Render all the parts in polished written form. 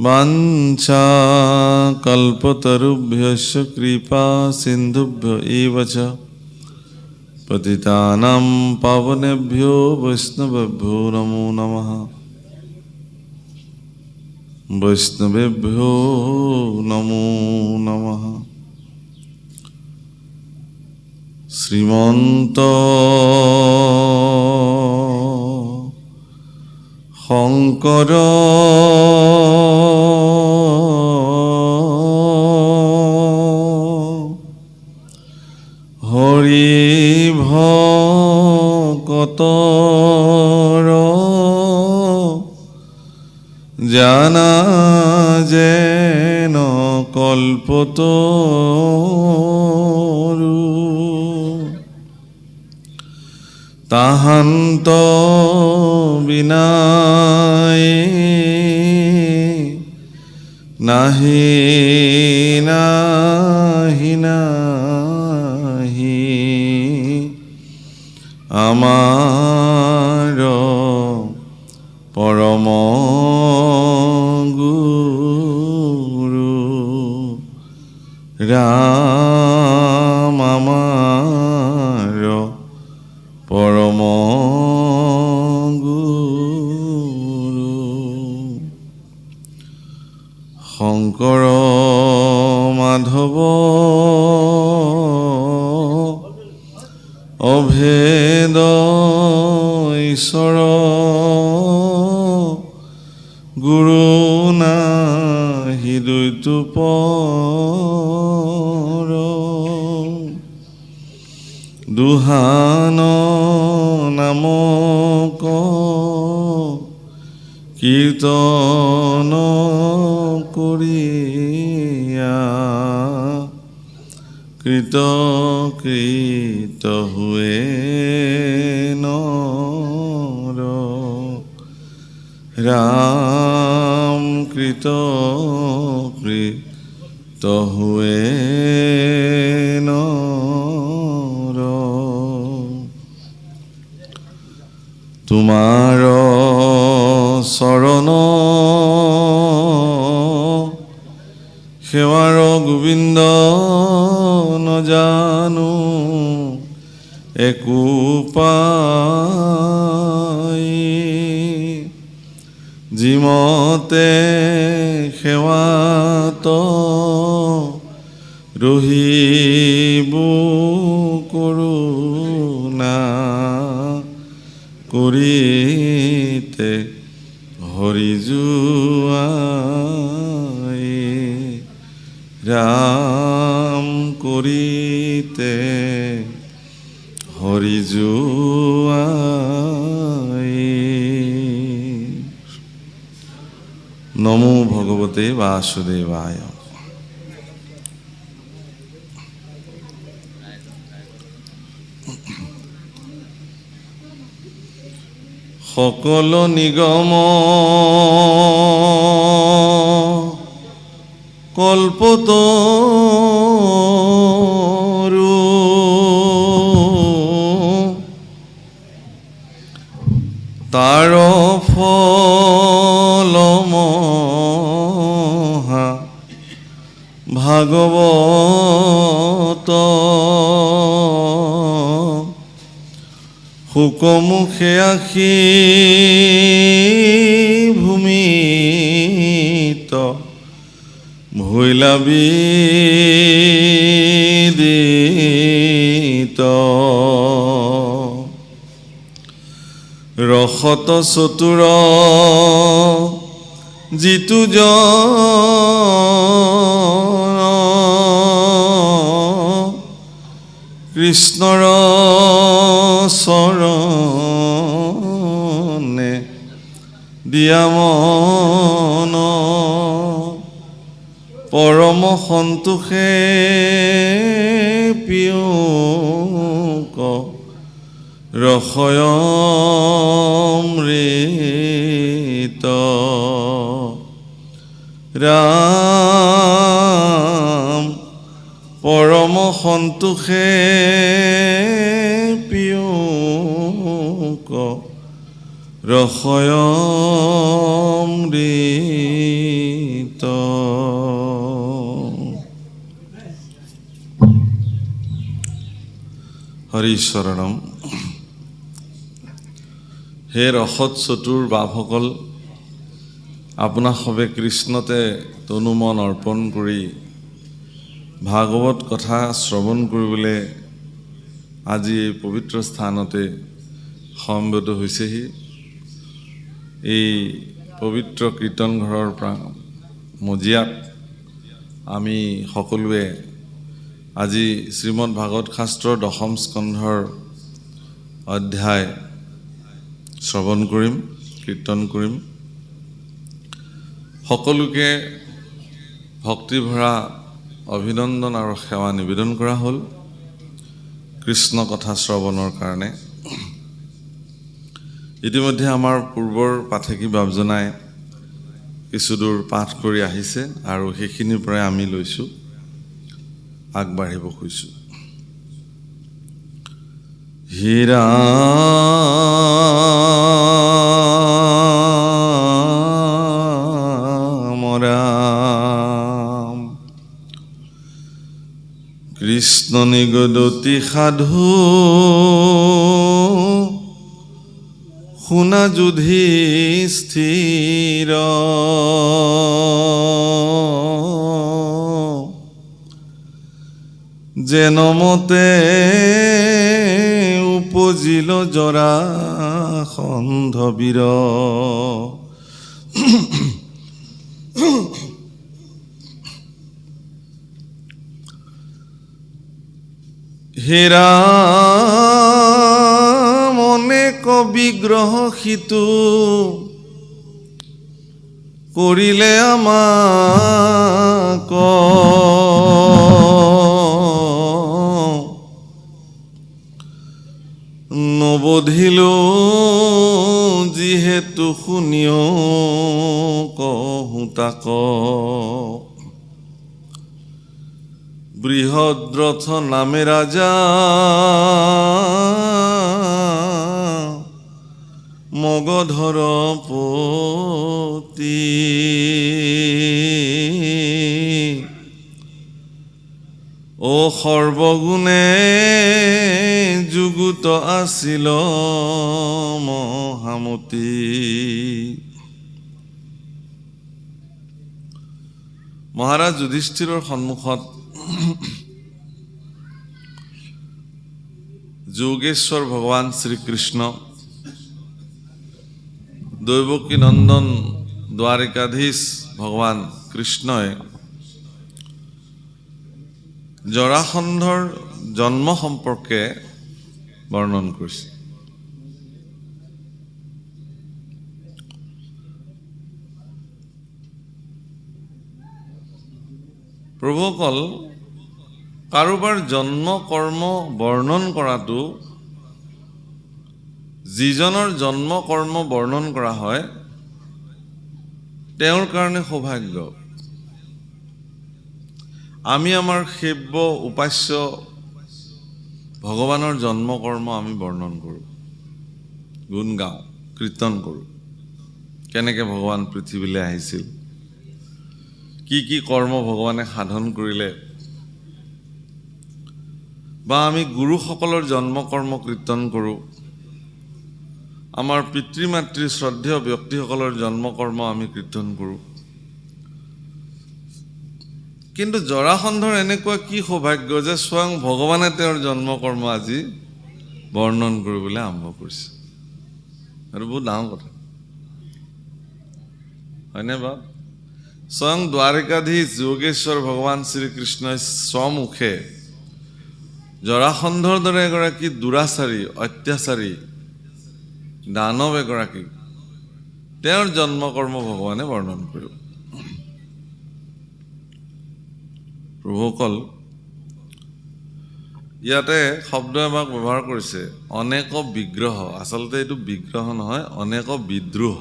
वाञ्छा कल्पतरुभ्यश्च कृपा सिन्धुभ्य एव च पतितानां पावनेभ्यो वैष्णवेभ्यो नमो नमः। वैष्णवेभ्यो नमो नमः। श्रीमन्त शंकर हरि भकतर जाना जेन कल्पतरु ताहान्त बिनाय नाहि नाहि नाहि आमार परम गुरु राम आमार परम गुरु। शंकर माधव अभेद ईश्वर गुरु नाहि द्वैत पर दुहान नामक कीर्तन करिया कृत हुए नर राम कृत हुए नर। तुम्हार शरण सेवार गोविंद न जानो एकु पाई जिमते सेवात रहिबु करुणा करिते हरि जुआई राम करिते हरि जुआई। नमो भगवते वासुदेवाय। सकल निगम कल्पतरु तार फल महा भागवत हुकमुखे आखि भूमित भैला विदित रसत चतुर जितु जन कृष्णर शरणे दिया मन परम सन्तोषे पियुक रसयमृत राम परम सन्तोषे पियुक रसयमृत হৰিচৰণম। হে ৰসত চতুৰ বাপসকল, আপোনাক সবে কৃষ্ণতে তনু মন অৰ্পণ কৰি ভাগৱত কথা শ্ৰৱণ কৰিবলৈ আজি এই পবিত্ৰ স্থানতে সমবেত হৈছেহি। এই পবিত্ৰ কীৰ্তন ঘৰৰ মজিয়াত আমি সকলোৱে আজি শ্ৰীমদ ভাগৱত শাস্ত্ৰৰ দশম স্কন্ধৰ অধ্যায় শ্ৰৱণ কৰিম, কীৰ্তন কৰিম। সকলোকে ভক্তিভৰা অভিনন্দন আৰু সেৱা নিবেদন কৰা হ'ল কৃষ্ণ কথা শ্ৰৱণৰ কাৰণে। ইতিমধ্যে আমাৰ পূৰ্বৰ পাঠকী বাবজনাই কিছুদূৰ পাঠ কৰি আহিছে আৰু সেইখিনিৰ পৰাই আমি লৈছোঁ, আগবাঢ়িব খুজিছোঁ। হীৰা কৃষ্ণ নিগদতি সাধু শুনা যুধিষ্ঠিৰ, যেনমতে উপজিল জৰাসন্ধ বীৰ। হেৰা অনেক বিগ্ৰহ সিতু কৰিলে আমাক, নবধিলো যিহেতু শুনিও কহো তাক। বৃহদ্ৰথ নামে ৰাজা মগধৰ পতি, ও সৰ্বগুণে যুগুত আছিল মহামতী। মহাৰাজ যুধিষ্ঠিৰৰ সন্মুখত যোগেশ্বৰ ভগৱান শ্ৰীকৃষ্ণ, দৈৱকী নন্দন দ্বাৰিকাধীশ ভগৱান কৃষ্ণই জৰাসন্ধৰ জন্ম সম্পৰ্কে বৰ্ণন কৰিছে। প্ৰভুসকল, কাৰোবাৰ জন্ম কৰ্ম বৰ্ণন কৰাটো, যিজনৰ জন্ম কৰ্ম বৰ্ণন কৰা হয় তেওঁৰ কাৰণে সৌভাগ্য। আমি আমাৰ সেব্য উপাস্য ভগৱানৰ জন্ম কৰ্ম আমি বৰ্ণন কৰোঁ, গুণ গাওঁ, কীৰ্তন কৰোঁ। কেনেকৈ ভগৱান পৃথিৱীলৈ আহিছিল, কি কি কৰ্ম ভগৱানে সাধন কৰিলে, বা আমি গুৰুসকলৰ জন্ম কৰ্ম কীৰ্তন কৰোঁ। আমাৰ পিতৃ মাতৃ শ্ৰদ্ধেয় ব্যক্তিসকলৰ জন্ম কৰ্ম আমি কীৰ্তন কৰোঁ। কিন্তু জৰাসন্ধৰ এনেকুৱা কি সৌভাগ্য যে স্বয়ং ভগৱানে তেওঁৰ জন্ম কৰ্ম আজি বৰ্ণন কৰিবলৈ আৰম্ভ কৰিছে। আৰু বহুত ডাঙৰ কথা, হয়নে বাৰু? স্বয়ং দ্বাৰিকাধীশ যোগেশ্বৰ ভগৱান শ্ৰীকৃষ্ণই স্বমুখে জৰাসন্ধৰ দৰে এগৰাকী দুৰাচাৰী, অত্যাচাৰী দানৱ এগৰাকী, তেওঁৰ জন্ম কৰ্ম ভগৱানে বৰ্ণন কৰিব। প্ৰভুসকল, ইয়াতে শব্দ এবাক ব্যৱহাৰ কৰিছে, অনেক বিগ্ৰহ। আচলতে এইটো বিগ্ৰহ নহয়, অনেক বিদ্ৰোহ।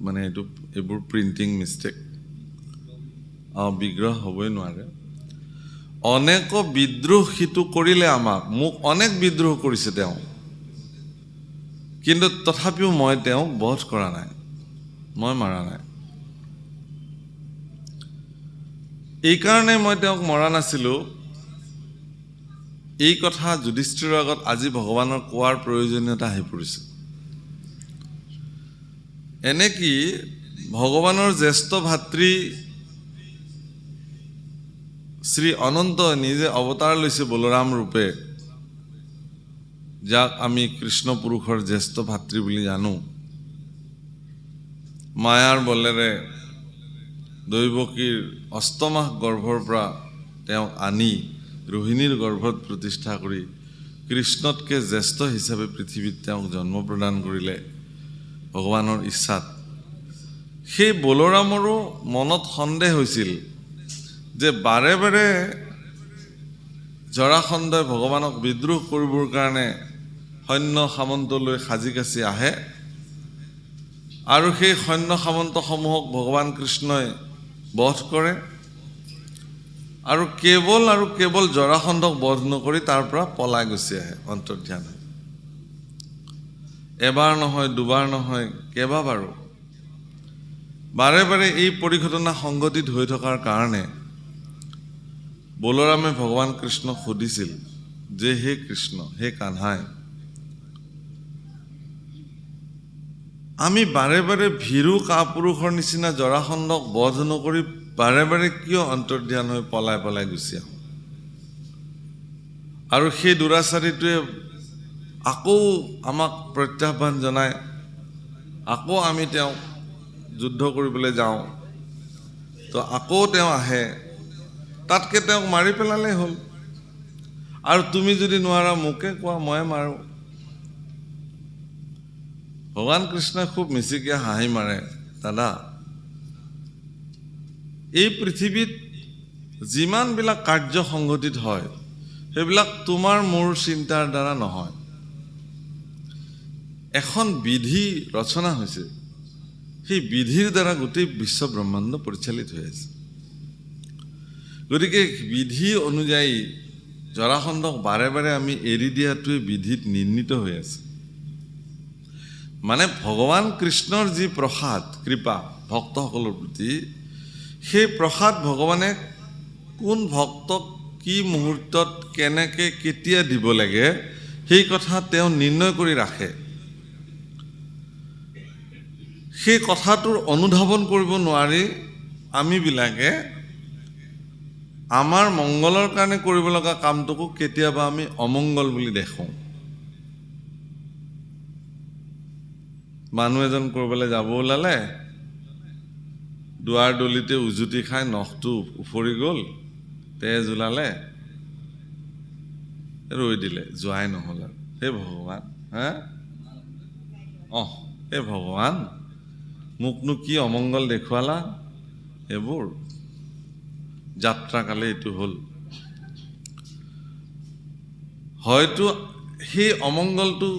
মানে এইবোৰ প্ৰিণ্টিং মিষ্টেক, বিগ্ৰহ হ'বই নোৱাৰে। অনেক বিদ্ৰোহ সিটো কৰিলে আমাক, মোক অনেক বিদ্ৰোহ কৰিছে তেওঁ, কিন্তু তথাপিও মই তেওঁক বধ কৰা নাই, মই মাৰা নাই। এই কাৰণে মই তেওঁক মৰা নাছিলোঁ এই কথা যুধিষ্ঠিৰৰ আগত আজি ভগৱানৰ কোৱাৰ প্ৰয়োজনীয়তা আহি পৰিছে। এনে কি ভগৱানৰ জ্যেষ্ঠ ভাতৃ শ্ৰী অনন্ত নিজে অৱতাৰ লৈছে বলৰাম ৰূপে, যাক আমি কৃষ্ণ পুৰুষৰ জ্যেষ্ঠ ভাতৃ বুলি জানো। মায়াৰ বলেৰে দৈৱকীৰ অষ্টমাহ গৰ্ভৰ পৰা তেওঁক আনি ৰোহিণীৰ গৰ্ভত প্ৰতিষ্ঠা কৰি কৃষ্ণতকৈ জ্যেষ্ঠ হিচাপে পৃথিৱীত তেওঁক জন্ম প্ৰদান কৰিলে ভগৱানৰ ইচ্ছাত। সেই বলৰামৰো মনত সন্দেহ হৈছিল যে বাৰে বাৰে জৰাসন্ধই ভগৱানক বিদ্ৰোহ কৰিবৰ কাৰণে সৈন্য সামন্ত লৈ সাজি কাচি আহে, আৰু সেই সৈন্য সামন্তসমূহক ভগৱান কৃষ্ণই বধ কৰে, আৰু কেৱল জৰাসন্ধক বধ নকৰি তাৰ পৰা পলাই গুচি আহে অন্তৰ্ধান হৈ। এবাৰ নহয়, দুবাৰ নহয়, কেইবাবাৰো বাৰে বাৰে এই পৰিঘটনা সংঘটিত হৈ থকাৰ কাৰণে বলৰামে ভগৱান কৃষ্ণক সুধিছিল যে হে কৃষ্ণ, হে কানহাই, আমি বাৰে বাৰে ভীৰু কাপুৰুষৰ নিচিনা জৰাসন্ধক বধ নকৰি বাৰে বাৰে কিয় অন্তৰ্ধান হৈ পলাই পলাই গুচি আহোঁ? আৰু সেই দুৰাচাৰীটোৱে আকৌ আমাক প্ৰত্যাহ্বান জনায়, আকৌ আমি তেওঁক যুদ্ধ কৰিবলৈ যাওঁ, তো আকৌ তেওঁ আহে, তাতকৈ তেওঁক মাৰি পেলালেই হ'ল, আৰু তুমি যদি নোৱাৰা মোকে কোৱা, ময়ে মাৰোঁ। ভগৱান কৃষ্ণই খুব মিচিকিয়া হাঁহি মাৰে, দাদা, এই পৃথিৱীত যিমানবিলাক কাৰ্য সংঘটিত হয় সেইবিলাক তোমাৰ মোৰ চিন্তাৰ দ্বাৰা নহয়। এখন বিধি ৰচনা হৈছে, সেই বিধিৰ দ্বাৰা গোটেই বিশ্ব ব্ৰহ্মাণ্ড পৰিচালিত হৈ আছে। গতিকে বিধি অনুযায়ী জৰাসন্ধক বাৰে বাৰে আমি এৰি দিয়াটোৱে বিধিত নিৰ্ণীত হৈ আছে। মানে ভগৱান কৃষ্ণৰ যি প্ৰসাদ কৃপা ভক্তসকলৰ প্ৰতি, সেই প্ৰসাদ ভগৱানে কোন ভক্তক কি মুহূৰ্তত কেনেকৈ কেতিয়া দিব লাগে সেই কথা তেওঁ নিৰ্ণয় কৰি ৰাখে। সেই কথাটোৰ অনুধাৱন কৰিব নোৱাৰি আমিবিলাকে আমাৰ মংগলৰ কাৰণে কৰিব লগা কামটোকো কেতিয়াবা আমি অমংগল বুলি দেখোঁ। মানুহ এজন ক'ৰবালৈ যাব ওলালে, দুৱাৰ দলিতে উজুতি খাই নখটো উফৰি গ'ল, তেজ ওলালে, ৰৈ দিলে, যোৱাই নহ'ল। আৰু হে ভগৱান, হে ভগৱান, মোকনো কি অমংগল দেখুৱালা? এইবোৰ যাত্ৰাকালে এইটো হ'ল। হয়তো সেই অমংগলটো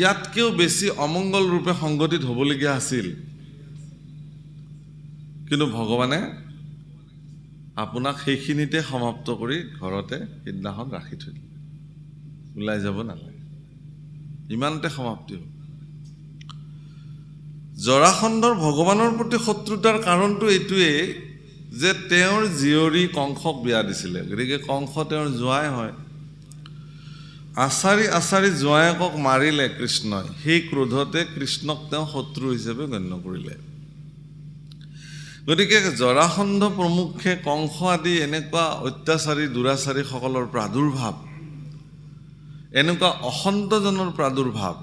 ইয়াতকৈও বেছি অমংগল ৰূপে সংঘটিত হ'বলগীয়া আছিল, কিন্তু ভগৱানে আপোনাক সেইখিনিতে সমাপ্ত কৰি ঘৰতে সিদিনাখন ৰাখি থৈ দিলে, ওলাই যাব নালাগে, ইমানতে সমাপ্তি হ'ল। জৰাসন্ধৰ ভগৱানৰ প্ৰতি শত্ৰুতাৰ কাৰণটো এইটোৱেই যে তেওঁৰ জীয়ৰী কংসক বিয়া দিছিলে, গতিকে কংস তেওঁৰ জোঁৱাই হয়। আচাৰি জোঁৱায়েকক মাৰিলে কৃষ্ণই, সেই ক্ৰোধতে কৃষ্ণক তেওঁ শত্ৰু হিচাপে গণ্য কৰিলে। গতিকে জৰাসন্ধ প্ৰমুখ্যে কংস আদি এনেকুৱা অত্যাচাৰী দুৰাচাৰীসকলৰ প্ৰাদুৰ্ভাৱ, এনেকুৱা অসন্তজনৰ প্ৰাদুৰ্ভাৱ,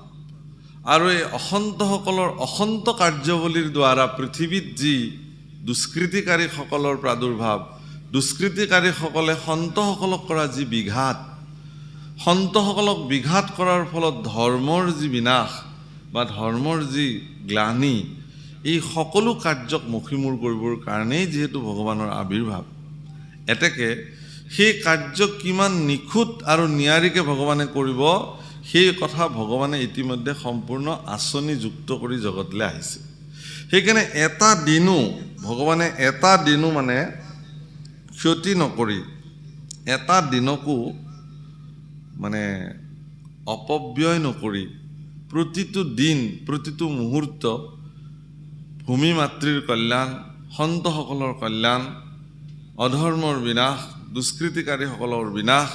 আৰু এই অসন্তসকলৰ অসন্ত কাৰ্যৱলীৰ দ্বাৰা পৃথিৱীত যি দুষ্কৃতিকাৰীসকলৰ প্ৰাদুৰ্ভাৱ, দুষ্কৃতিকাৰীসকলে সন্তসকলক কৰা যি বিঘাত, সন্তসকলক বিঘাত কৰাৰ ফলত ধৰ্মৰ যি বিনাশ বা ধৰ্মৰ যি গ্লানি, এই সকলো কাৰ্যক মষিমূৰ কৰিবৰ কাৰণেই যিহেতু ভগৱানৰ আৱিৰ্ভাৱ। এতেকে সেই কাৰ্য কিমান নিখুঁত আৰু নিয়াৰিকৈ ভগৱানে কৰিব, সেই কথা ভগৱানে ইতিমধ্যে সম্পূৰ্ণ আঁচনিযুক্ত কৰি জগতলৈ আহিছে। সেইকাৰণে ভগৱানে এটা দিনো মানে ক্ষতি নকৰি, এটা দিনকো মানে অপব্যয় নকৰি, প্ৰতিটো দিন প্ৰতিটো মুহূৰ্ত ভূমি মাতৃৰ কল্যাণ, সন্তসকলৰ কল্যাণ, অধৰ্মৰ বিনাশ, দুষ্কৃতিকাৰীসকলৰ বিনাশ,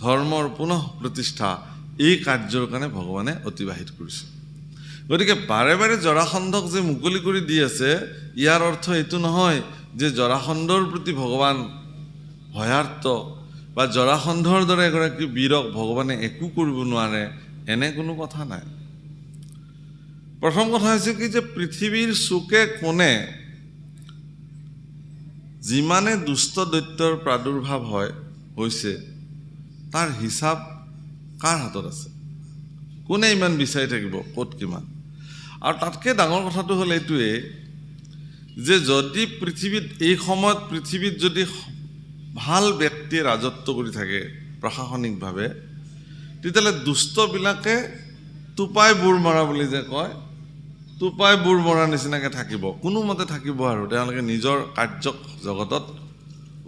ধৰ্মৰ পুনঃ প্ৰতিষ্ঠা এই কাৰ্যৰ কাৰণে ভগৱানে অতিবাহিত কৰিছে গতিকে বাৰে বাৰে জৰাসন্ধক যে মুকলি কৰি দি আছে ইয়াৰ অৰ্থ এইটো নহয় যে জৰাসন্ধৰ প্ৰতি ভগৱান ভয়াৰ্ত বা জৰাসন্ধৰ দৰে এগৰাকী বীৰক ভগৱানে একো কৰিব নোৱাৰে এনে কোনো কথা নাই প্ৰথম কথা হৈছে কি যে পৃথিৱীৰ চুকে কোণে যিমানে দুষ্ট দৈত্যৰ প্ৰাদুৰ্ভাৱ হৈছে তাৰ হিচাপ কাৰ হাতত আছে কোনে ইমান বিচাৰি থাকিব ক'ত কিমান আৰু তাতকৈ ডাঙৰ কথাটো হ'ল এইটোৱে যে যদি পৃথিৱীত এই সময়ত পৃথিৱীত যদি ভাল ব্যক্তিয়ে ৰাজত্ব কৰি থাকে প্ৰশাসনিকভাৱে তেতিয়াহ'লে দুষ্টবিলাকে টোপাই বুৰ মৰা বুলি যে কয় টোপাই বুৰ মৰাৰ নিচিনাকৈ থাকিব কোনোমতে থাকিব আৰু তেওঁলোকে নিজৰ কাৰ্য জগতত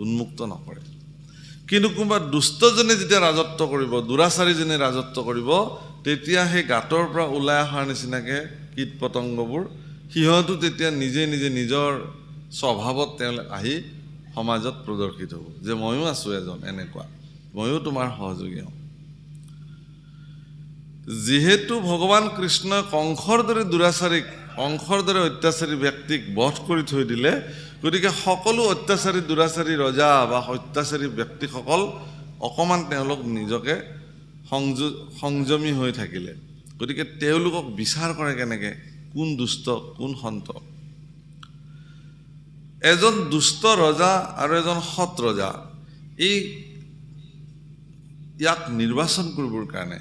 উন্মুক্ত নকৰে কিন্তু কোনোবা দুষ্টজনে যেতিয়া ৰাজত্ব কৰিব দুৰাচাৰীজনে ৰাজত্ব কৰিব তেতিয়া সেই গাঁতৰ পৰা ওলাই অহাৰ নিচিনাকৈ কীট পতংগবোৰ সিহঁতো তেতিয়া নিজে নিজে নিজৰ স্বভাৱত তেওঁলোক আহি সমাজত প্ৰদৰ্শিত হ'ব যে ময়ো আছোঁ এজন এনেকুৱা ময়ো তোমাৰ সহযোগী হওঁ যিহেতু ভগৱান কৃষ্ণই কংসৰ দৰে দুৰাচাৰীক কংসৰ দৰে অত্যাচাৰী ব্যক্তিক বধ কৰি থৈ দিলে গতিকে সকলো অত্যাচাৰী দুৰাচাৰী ৰজা বা অত্যাচাৰী ব্যক্তিসকল অকণমান তেওঁলোক নিজকে সংযমী হৈ থাকিলে গতিকে তেওঁলোকক বিচাৰ কৰে কেনেকৈ কোন দুষ্ট কোন সন্ত এজন দুষ্ট ৰজা আৰু এজন সৎ ৰজা ইয়াক নিৰ্বাচন কৰিবৰ কাৰণে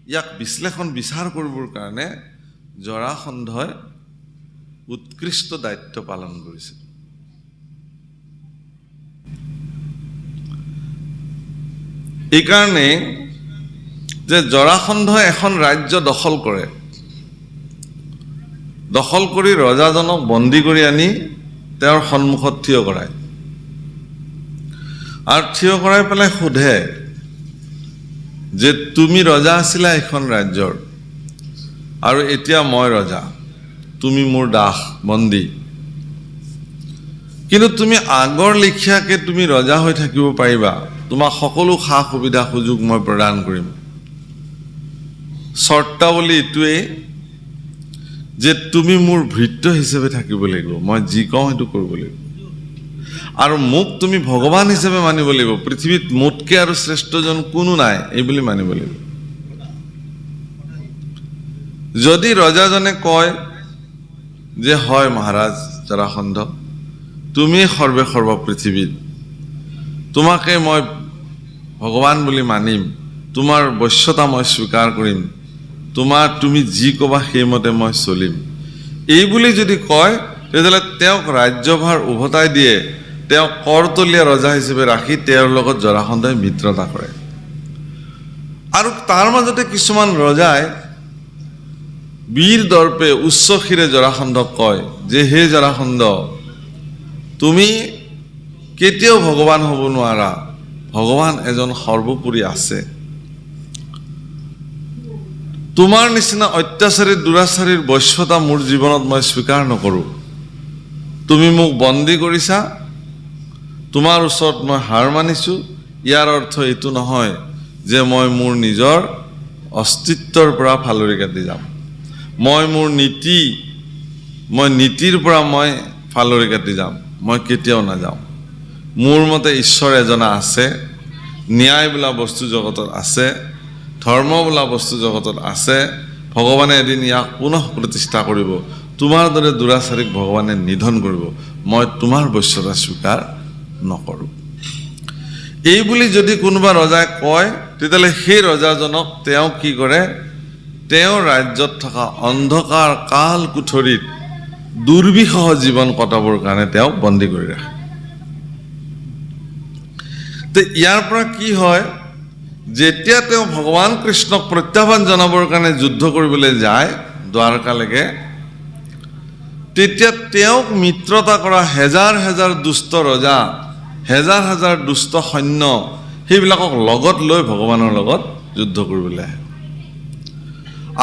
ইয়াক বিশ্লেষণ বিচাৰ কৰিবৰ কাৰণে জৰাসন্ধই উৎকৃষ্ট দায়িত্ব পালন কৰিছে এইকাৰণে যে জৰাসন্ধই এখন ৰাজ্য দখল কৰে দখল কৰি ৰজাজনক বন্দী কৰি আনি তেওঁৰ সন্মুখত থিয় কৰায় আৰু থিয় কৰাই পেলাই সোধে যে তুমি ৰজা আছিলা এখন ৰাজ্যৰ আৰু এতিয়া মই ৰজা তুমি মোৰ দাস বন্দী কিন্তু তুমি আগৰ লেখীয়াকে তুমি ৰজা হৈ থাকিব পাৰিবা তোমাক সকলো সা সুবিধা সুযোগ মই প্ৰদান কৰিম চৰ্তাৱলী এইটোৱেই যে তুমি মোৰ ভৃত্য হিচাপে থাকিব লাগিব মই যি কওঁ সেইটো কৰিব লাগিব আৰু মোক তুমি ভগৱান হিচাপে মানিব লাগিব পৃথিৱীত মোতকৈ আৰু শ্ৰেষ্ঠজন কোনো নাই এই বুলি মানিব লাগিব যদি ৰজাজনে কয় যে হয় মহাৰাজ জৰাসন্ধ তুমি সৰ্ব পৃথিৱীত তোমাকে মই ভগৱান বুলি মানিম তোমাৰ বশ্যতা মই স্বীকাৰ কৰিম তুমি যি ক'বা সেইমতে মই চলিম এই বুলি যদি কয় তেতিয়াহ'লে তেওঁক ৰাজ্যভাৰ উভতাই দিয়ে তেওঁক কৰতলীয়া ৰজা হিচাপে ৰাখি তেওঁৰ লগত জৰাসন্ধই মিত্ৰতা কৰে আৰু তাৰ মাজতে কিছুমান ৰজাই বীৰ দৰ্পে উচ্চ শিৰে জৰাসন্ধক কয় যে হে জৰাসন্ধ তুমি কেতিয়াও ভগৱান হ'ব নোৱাৰা ভগৱান এজন সৰ্বোপৰি আছে তোমাৰ নিচিনা অত্যাচাৰী দুৰাচাৰীৰ বশ্যতা মোৰ জীৱনত মই স্বীকাৰ নকৰোঁ তুমি মোক বন্দী কৰিছা তোমাৰ ওচৰত মই হাৰ মানিছোঁ ইয়াৰ অৰ্থ এইটো নহয় যে মই মোৰ নিজৰ অস্তিত্বৰ পৰা ফালৰি কাটি যাম মই মোৰ নীতিৰ পৰা মই ফালৰি কাটি যাম মই কেতিয়াও নাযাওঁ মোৰ মতে ঈশ্বৰ এজনা আছে ন্যায় বোলা বস্তু জগতত আছে ধৰ্ম বোলা বস্তু জগতত আছে ভগৱানে এদিন ইয়াক পুনঃ প্ৰতিষ্ঠা কৰিব তোমাৰ দৰে দুৰাচাৰীক ভগৱানে নিধন কৰিব মই তোমাৰ বশ্যতা স্বীকাৰ নকৰোঁ এই বুলি যদি কোনোবা ৰজাই কয় তেতিয়াহ'লে সেই ৰজাজনক তেওঁ কি কৰে তেওঁৰ ৰাজ্যত থকা অন্ধকাৰ কাল কুঠৰিত দুৰ্বিষহ জীৱন কটাবৰ কাৰণে তেওঁক বন্দী কৰি ৰাখে তো ইয়াৰ পৰা কি হয় যেতিয়া তেওঁ ভগৱান কৃষ্ণক প্ৰত্যাহ্বান জনাবৰ কাৰণে যুদ্ধ কৰিবলৈ যায় দ্বাৰকালৈকে তেতিয়া তেওঁক মিত্ৰতা কৰা হেজাৰ হেজাৰ দুষ্ট ৰজা হেজাৰ হেজাৰ দুষ্ট সৈন্য সেইবিলাকক লগত লৈ ভগৱানৰ লগত যুদ্ধ কৰিবলৈ আহে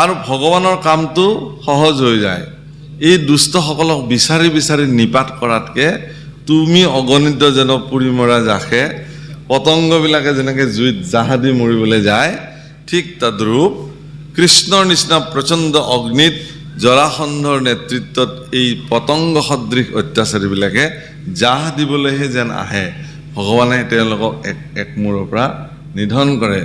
আৰু ভগৱানৰ কামটো সহজ হৈ যায় এই দুষ্টসকলক বিচাৰি বিচাৰি নিপাত কৰাতকৈ তুমি অগণিত যেন পুৰি মৰা জাখে পতংগবিলাকে যেনেকৈ জুইত জাহাদি মৰিবলৈ যায়, ঠিক তদ্ৰূপ কৃষ্ণৰ নিচিনা প্ৰচণ্ড অগ্নিত জৰাসন্ধৰ নেতৃত্বত এই পতংগ সদৃশ অত্যাচাৰীবিলাকে জাহ দিবলৈহে যেন আহে, ভগৱানে তেওঁলোকক এক মূৰৰ পৰা নিধন কৰে।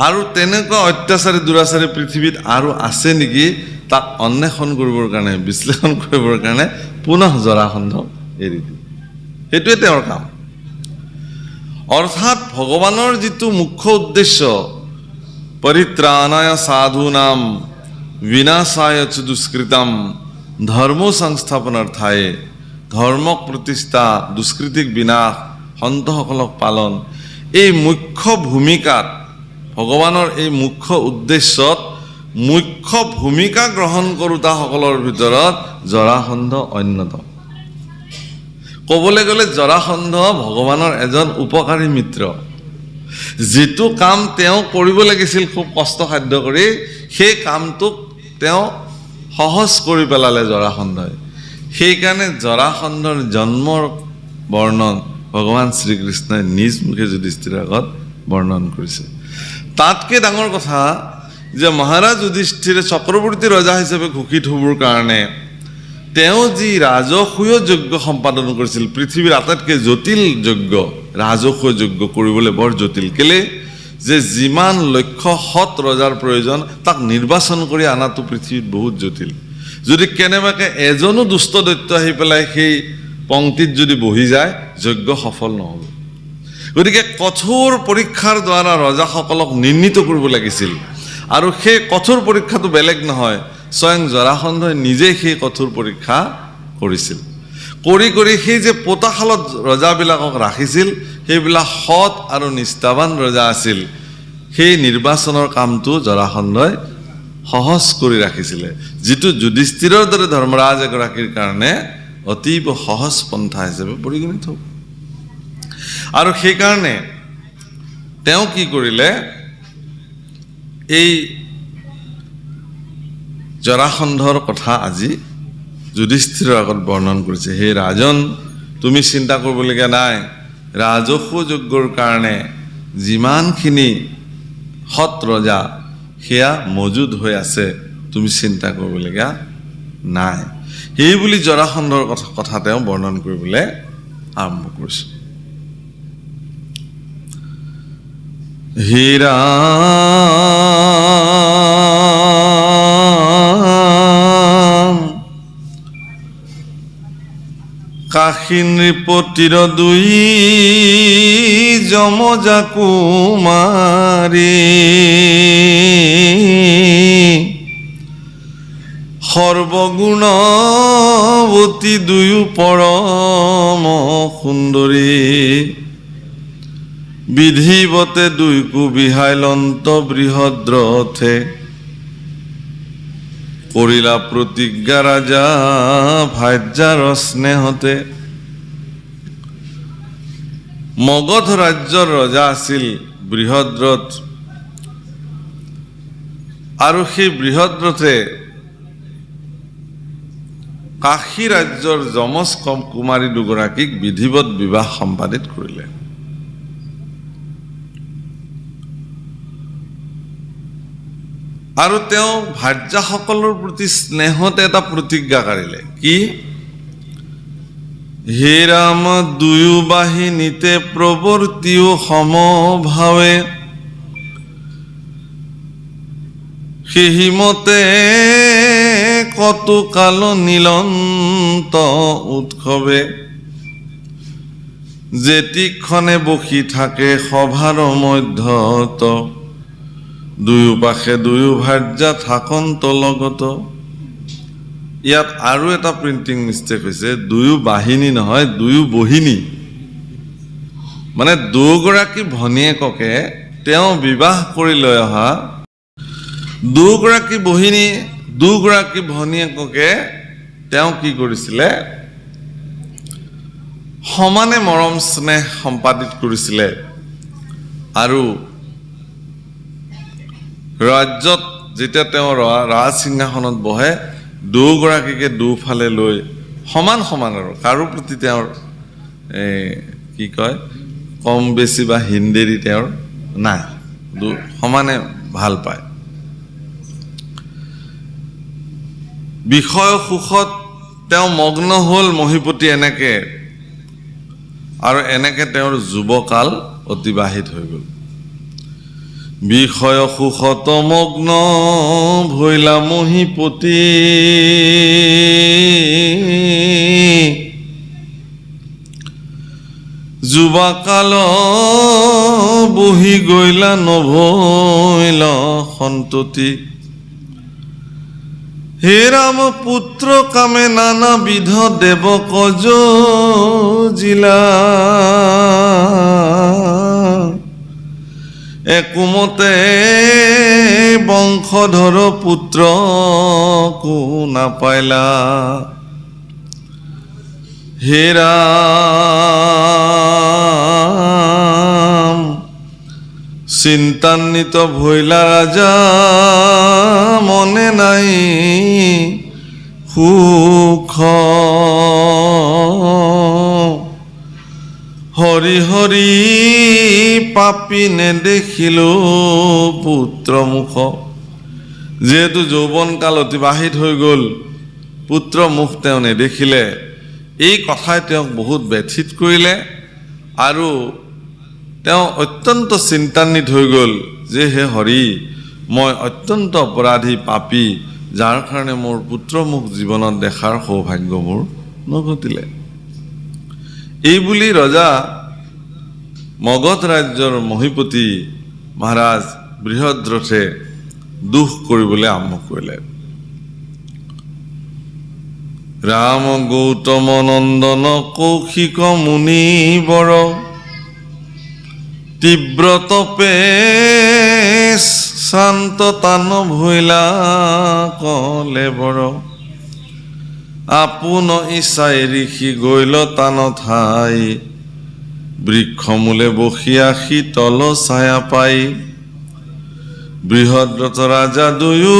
আৰু তেনেকুৱা অত্যাচাৰী দুৰাচাৰী পৃথিৱীত আৰু আছে নেকি, তাক অন্বেষণ কৰিবৰ কাৰণে, বিশ্লেষণ কৰিবৰ কাৰণে পুনঃ জৰাসন্ধক এৰি দিয়ে। সেইটোৱে তেওঁৰ কাম। অৰ্থাৎ ভগৱানৰ যিটো মুখ্য উদ্দেশ্য, পৰিত্ৰাণায় সাধূনাম বিনাশায় চ দুষ্কৃতাম ধৰ্ম সংস্থাপনাৰ্থায়ে, ধৰ্মক প্ৰতিষ্ঠা, দুষ্কৃতিক বিনাশ, সন্তসকলক পালন, এই মুখ্য ভূমিকাত, ভগৱানৰ এই মুখ্য উদ্দেশ্যত মুখ্য ভূমিকা গ্ৰহণ কৰোতাসকলৰ ভিতৰত জৰাসন্ধ অন্যতম। ক'বলৈ গ'লে জৰাসন্ধ ভগৱানৰ এজন উপকাৰী মিত্ৰ। যিটো কাম তেওঁ কৰিব লাগিছিল খুব কষ্টসাধ্য কৰি, সেই কামটোক তেওঁ সহজ কৰি পেলালে জৰাসন্ধই। সেইকাৰণে জৰাসন্ধৰ জন্মৰ বৰ্ণন ভগৱান শ্ৰীকৃষ্ণই নিজ মুখে যুধিষ্ঠিৰৰ আগত বৰ্ণন কৰিছে। তাতকৈ ডাঙৰ কথা যে মহাৰাজ যুধিষ্ঠিৰে চক্ৰৱৰ্তী ৰজা হিচাপে ঘোষিত হ'বৰ কাৰণে তেওঁ যি ৰাজসূয় যজ্ঞ সম্পাদন কৰিছিল, পৃথিৱীৰ আটাইতকৈ জটিল যজ্ঞ, ৰাজসূয় যজ্ঞ কৰিবলৈ বৰ জটিল। কেলে যে যিমান লক্ষ্য সৎ ৰজাৰ প্ৰয়োজন, তাক নিৰ্বাচন কৰি অনাটো পৃথিৱীত বহুত জটিল। যদি কেনেবাকৈ এজনো দুষ্ট দৈত্য আহি পেলাই সেই পংক্তিত যদি বহি যায়, যজ্ঞ সফল নহ'ব। গতিকে কঠোৰ পৰীক্ষাৰ দ্বাৰা ৰজাসকলক নিৰ্ণীত কৰিব লাগিছিল। আৰু সেই কঠোৰ পৰীক্ষাটো বেলেগ নহয়, স্বয়ং জৰাসন্ধই নিজেই সেই কঠোৰ পৰীক্ষা কৰিছিল। কৰি সেই যে পোতাশালত ৰজাবিলাকক ৰাখিছিল, সেইবিলাক সৎ আৰু নিষ্ঠাৱান ৰজা আছিল। সেই নিৰ্বাচনৰ কামটো জৰাসন্ধই সহজ কৰি ৰাখিছিলে, যিটো যুধিষ্ঠিৰৰ দৰে ধৰ্মৰাজ এগৰাকীৰ কাৰণে অতীব সহজ পন্থা হিচাপে পৰিগণিত হ'ব। আৰু সেইকাৰণে তেওঁ কি কৰিলে, এই জৰাসন্ধৰ কথা আজি যুধিষ্ঠিৰৰ আগত বৰ্ণন কৰিছে। হে ৰাজন, তুমি চিন্তা কৰিবলগীয়া নাই, ৰাজসূয় যজ্ঞৰ কাৰণে যিমানখিনি সৎ ৰজা সেয়া মজুদ হৈ আছে, তুমি চিন্তা কৰিবলগীয়া নাই। সেই বুলি জৰাসন্ধৰ কথা তেওঁ বৰ্ণন কৰিবলৈ আৰম্ভ কৰিছে। হীৰা কাশী নৃপতিৰ দুই যমজা কুমাৰী, সৰ্বগুণৱতী দুয়ো পৰম সুন্দৰী, বিধিবতে দুইকো বিহাইলন্ত বৃহদ্ৰথে, কৰিলা প্ৰতিজ্ঞা ৰাজা ভাৰ্যাৰ স্নেহতে। মগধ ৰাজ্যৰ ৰজা আছিল বৃহদ্ৰথ, আৰু সেই বৃহদ্ৰথে কাশী ৰাজ্যৰ যমজ কুমাৰী দুগৰাকীক বিধিবত বিবাহ সম্পাদিত কৰিলে। আৰু তেওঁ ভাৰ্যাসকলৰ প্ৰতি স্নেহতে এটা প্ৰতিজ্ঞা কাঢ়িলে। কি? হে ৰাম, দুয়ো বাহিনীতে প্ৰৱৰ্তিও সমভাৱে, সেইমতে কতকাল নীলন্ত উৎসৱে, যেতিক্ষণে বসি থাকে সভাৰ মধ্যত, দুয়োপাশে দুয়ো ভাৰ্যা থাকন্ত লগত। ইয়াত আৰু এটা প্ৰিণ্টিং মিষ্টেক হৈছে, দুয়ো বাহিনী নহয়, দুয়ো বহিনী। মানে দুগৰাকী ভনীয়েককে তেওঁ বিবাহ কৰি লৈ অহা দুগৰাকী বহিনী, দুগৰাকী ভনীয়েককে তেওঁ কি কৰিছিলে, সমানে মৰম স্নেহ সম্পাদিত কৰিছিলে। আৰু ৰাজ্যত যেতিয়া তেওঁ ৰাজ সিংহাসনত বহে, দুগৰাকীকে দুফালে লৈ সমান সমান, আৰু কাৰো প্ৰতি তেওঁৰ কি কয়, কম বেছি বা হিন্দেৰী তেওঁৰ নাই, সমানে ভাল পায়। বিষয় সুখত তেওঁ মগ্ন হ'ল মহীপতি এনেকে, আৰু এনেকে তেওঁৰ যুৱকাল অতিবাহিত হৈ গ'ল। বিষয় সুখত মগ্ন ভৈলা মহীপতি, যুৱাকাল বহি গৈলা নভৈল সন্ততি। হে ৰাম পুত্ৰ কামে নানাবিধ দেৱক যজিলা, একোমতে বংশধৰ পুত্ৰ কো নাপাইলা। হে ৰাম চিন্তান্বিত ভৈলা ৰাজা, মনে নাই সুখ। হৰি হৰি পাপি নেদেখিলো পুত্ৰ মুখ। যিহেতু যৌৱনকাল অতিবাহিত হৈ গ'ল, পুত্ৰ মুখ তেওঁ নেদেখিলে, এই কথাই তেওঁক বহুত ব্যথিত কৰিলে, আৰু তেওঁ অত্যন্ত চিন্তান্বিত হৈ গ'ল যে হে হৰি, মই অত্যন্ত অপৰাধী পাপী, যাৰ কাৰণে মোৰ পুত্ৰ মুখ জীৱনত দেখাৰ সৌভাগ্য মোৰ নঘটিলে। এই বুলি ৰজা মগধ ৰাজ্যৰ মহীপতি মহাৰাজ বৃহদ্ৰথে দুখ কৰিবলৈ আৰম্ভ কৰিলে। ৰাম গৌতম নন্দন কৌশিক মুনি বৰ, তীব্ৰ তপে শ্ৰান্ত তান ভৈলা কলে বৰ। আপোন ইচ্ছাই ঋষি গৈল তান ঠাই, বৃক্ষমূলে বসিয়া শীতল ছায়া পাই। বৃহদ্ৰথ ৰাজা দুয়ো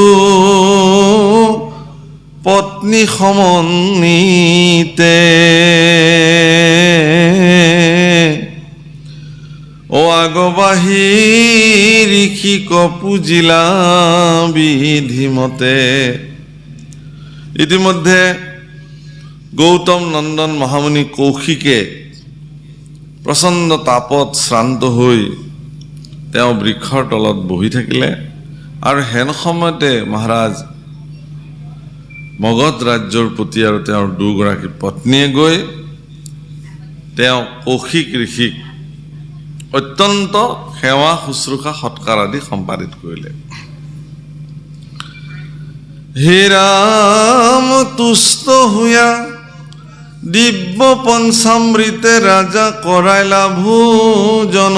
পত্নী সমন্বিতে, ও আগবাহী ঋষিক পূজিলা বিধিমতে। ইতিমধ্যে গৌতম নন্দন মহামুনি কৌশিকে প্ৰচণ্ড তাপত শ্ৰান্ত হৈ তেওঁ বৃক্ষৰ তলত বহি থাকিলে, আৰু হেন সময়তে মহাৰাজ মগধ ৰাজ্যৰ প্ৰতি আৰু তেওঁৰ দুগৰাকী পত্নীয়ে গৈ তেওঁ কৌশিক ঋষিক অত্যন্ত সেৱা শুশ্ৰূষা সৎকাৰ আদি সম্পাদিত কৰিলে। হে ৰাম তুষ্ট হুয়া দিব্য পঞ্চামৃতে ৰাজা কৰাইলা ভোজন,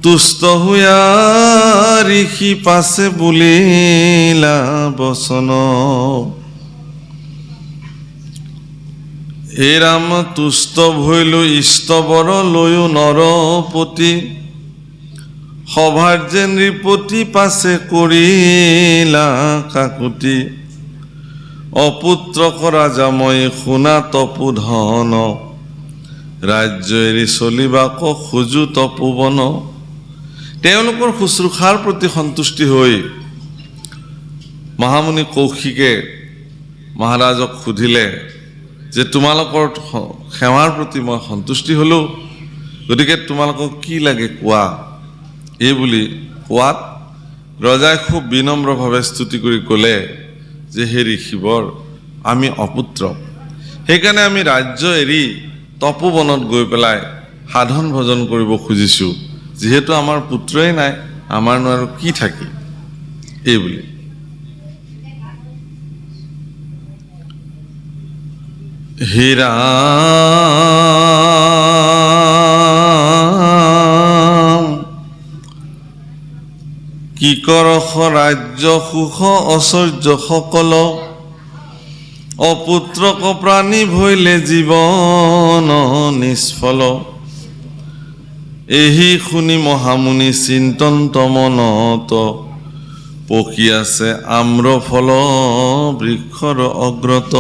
তুষ্ট হুয়া ঋষি পাছে বুলিলা বচন। হে ৰাম তুষ্ট ভৈলো ইষ্টবৰ লৈও নৰপতি, সভাৰ যে নৃপতি পাছে কৰিলা কাকুতি। অপুত্ৰক ৰাজা মই শুনা তপোধন, ৰাজ্য এৰি চলিবাক খোজো তপোবন। তেওঁলোকৰ শুশ্ৰূষাৰ প্ৰতি সন্তুষ্টি হৈ মহামুনি কৌশিকে মহাৰাজক সুধিলে যে তোমালোকৰ সেৱাৰ প্ৰতি মই সন্তুষ্টি হ'লোঁ, গতিকে তোমালোকক কি লাগে কোৱা। এই বুলি কোৱাত ৰজাই খুব বিনম্ৰভাৱে স্তুতি কৰি ক'লে যে হে ঋষিবৰ, আমি অপুত্ৰ, সেইকাৰণে আমি ৰাজ্য এৰি তপোবনত গৈ পেলাই সাধন ভজন কৰিব খুজিছোঁ। যিহেতু আমাৰ পুত্ৰই নাই, আমাৰনো আৰু কি থাকি। এই বুলি হে ৰাম কি কৰস ৰাজ্য সুখ ঐশ্বৰ্য সকল, অপুত্ৰক প্ৰাণী ভৈলে জীৱন নিষ্ফল। এহি শুনি মহামুনি চিন্তন্ত মনত, পকি আছে আম্ৰ ফল বৃক্ষৰ অগ্ৰত।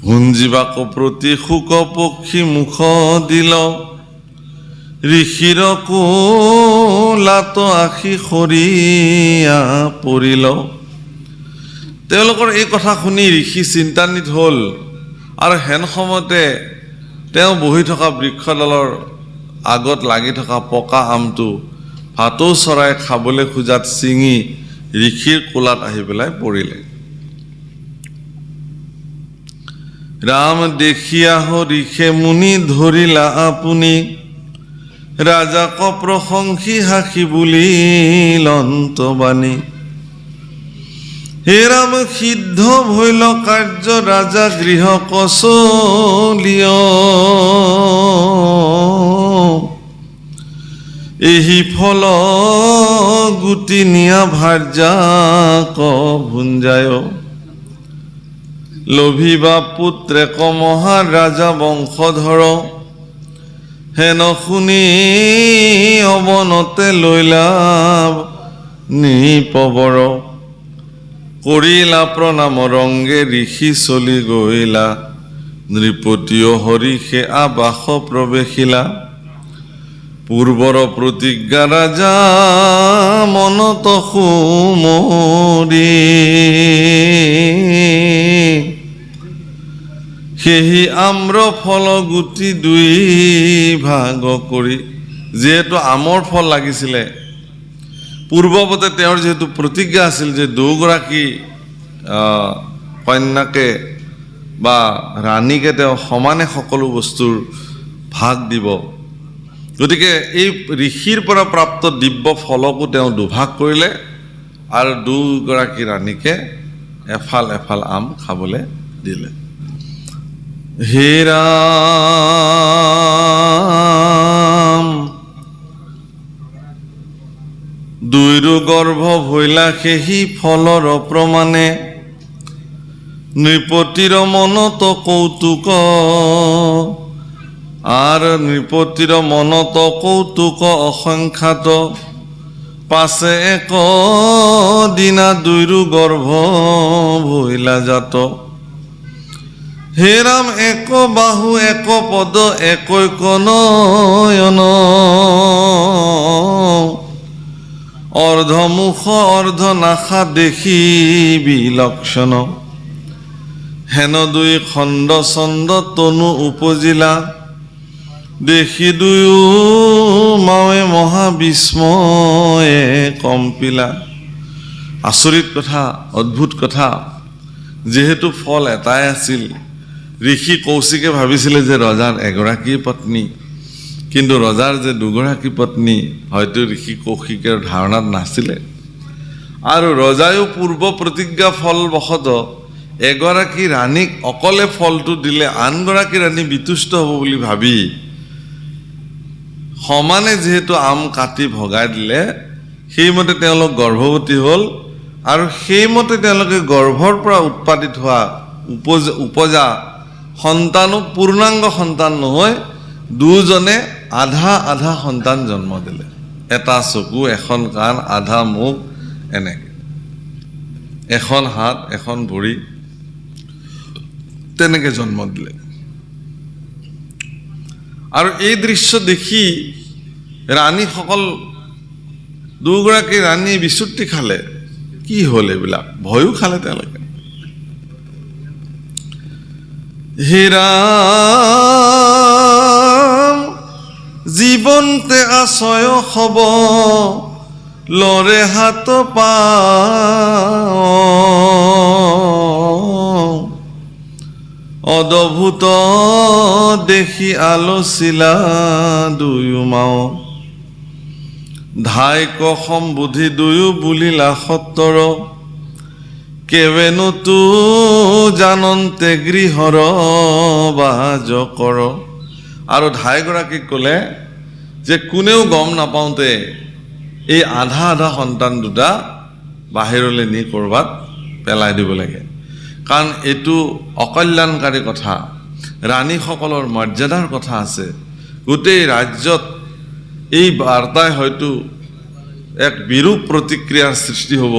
ভুঞ্জিবাক প্ৰতি শোক পক্ষী মুখ দিল ঋষিৰ কোলাত আশী সৰিয়া পৰিল। তেওঁলোকৰ এই কথা শুনি ঋষি চিন্তান্বিত হ'ল আৰু হেন সময়তে তেওঁ বহি থকা বৃক্ষডালৰ আগত লাগি থকা পকা আমটো ভাটৌ চৰাই খাবলৈ খোজাত ছিঙি ঋষিৰ কোলাত আহি পেলাই পৰিলে। ৰাম দেখিয়া ঋষে মুনি ধৰিলা আপুনি ৰাজাক প্ৰশংসি হাসি বুলিল অন্তবাণী। হে ৰাম সিদ্ধ ভৈল কাৰ্য ৰাজা গৃহ কচলিয় এহি ফল গুটি নিয়া ভাৰ্যাক ভুঞ্জায় লোভিবা পুত্ৰে কমহা ৰাজা বংশধৰ হেন শুনি অৱনতে লৈলা নিপবৰ কৰিলা প্ৰণাম ৰংগে ঋষি চলি গৈলা নৃপতিয় হৰিষে আবাস প্ৰৱেশিলা পূৰ্বৰ প্ৰতিজ্ঞা ৰাজা মনত সুমৰি সেহি আম্ৰ ফল গুটি দুই ভাগ কৰি যিহেতু আমৰ ফল লাগিছিলে পূৰ্বৱতে তেওঁৰ যিহেতু প্ৰতিজ্ঞা আছিল যে দুগৰাকী কন্যাকে বা ৰাণীকে তেওঁ সমানে সকলো বস্তুৰ ভাগ দিব, গতিকে এই ঋষিৰ পৰা প্ৰাপ্ত দিব্য ফলকো তেওঁ দুভাগ কৰিলে আৰু দুগৰাকী ৰাণীকে এফাল এফাল আম খাবলৈ দিলে। হে ৰাম দুইৰো গৰ্ভ ভৈলা সেহি ফলৰ প্ৰমাণে নৃপতিৰ মনত কৌতুক আৰু নৃপতিৰ মনত কৌতুক অসংখ্যাত পাছে এক দিনা দুইৰো গৰ্ভ ভৈলা জাত। হে ৰাম এক বাহু এক পদ একৈক নয়ন অৰ্ধমুখ অৰ্ধ নাসা দেখি বিলক্ষণ হেন দুই খণ্ড চন্দ তনু উপজিলা দেখি দুয়ো মাৱে মহাবিস্ময়ে কম্পিলা। আচৰিত কথা, অদ্ভুত কথা। যিহেতু ফল এটাই আছিল, ঋষি কৌশিকে ভাবিছিলে যে ৰজাৰ এগৰাকী পত্নী, কিন্তু ৰজাৰ যে দুগৰাকী পত্নী হয়তো ঋষি কৌশিকৰ ধাৰণাত নাছিলে। আৰু ৰজায়ো পূৰ্ব প্ৰতিজ্ঞা ফলবশত এগৰাকী ৰাণীক অকলে ফলটো দিলে আনগৰাকী ৰাণী বিতুষ্ট হ'ব বুলি ভাবি সমানে যিহেতু আম কাটি ভগাই দিলে, সেইমতে তেওঁলোক গৰ্ভৱতী হ'ল আৰু সেইমতে তেওঁলোকে গৰ্ভৰ পৰা উৎপাদিত হোৱা উপজা সন্তানো পূৰ্ণাংগ সন্তান নহয়, দুজনে আধা আধা সন্তান জন্ম দিলে। এটা চকু, এখন কাণ, আধা মুখ, এনেকে এখন হাত, এখন ভৰি, তেনেকে জন্ম দিলে। আৰু এই দৃশ্য দেখি ৰাণীসকল দুগৰাকী ৰাণী বিচুৰ্তি খালে। কি হ'ল এইবিলাক? ভয়ো খালে তেওঁলোকে। হে ৰাম জীৱন্তে আশ্ৰয় হব লৰে হাত পাওঁ অদ্ভুত দেখি আলচিলা দুয়ো মাও ধাইক সম্বোধি দুয়ো বুলিলা সত্তৰ কেৱেনো তো জানন্তে গৃহৰ বাজ কৰ। আৰু ধাইগৰাকীক ক'লে যে কোনেও গম নাপাওঁতে এই আধা আধা সন্তান দুটা বাহিৰলৈ নি ক'ৰবাত পেলাই দিব লাগে, কাৰণ এইটো অকল্যাণকাৰী কথা, ৰাণীসকলৰ মৰ্যাদাৰ কথা আছে। গোটেই ৰাজ্যত এই বাৰ্তাই হয়তো এক বিৰূপ প্ৰতিক্ৰিয়াৰ সৃষ্টি হ'ব